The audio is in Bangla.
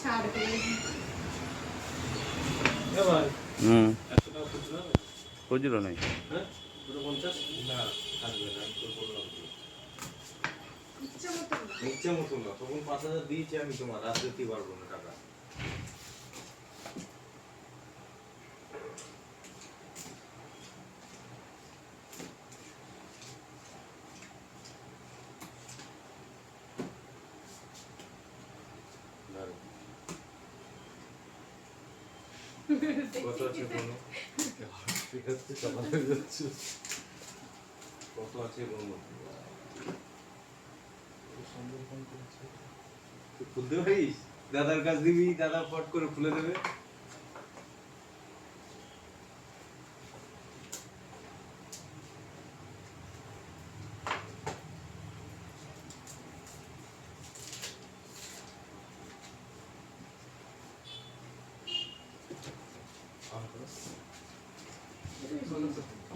ছাড়বে। হুম, খুচরো নেই। ইচ্ছে মতো না, তখন 5,000 দিয়েছি আমি, তোমার রাত দিতে পারবো না টাকা। কত আছে বলো? ঠিক আছে, সকালে যাচ্ছি। কত আছে বলো? তুই খুলতে পারিস? দাদার কাছ দিবি, দাদা ফট করে খুলে দেবে। এটা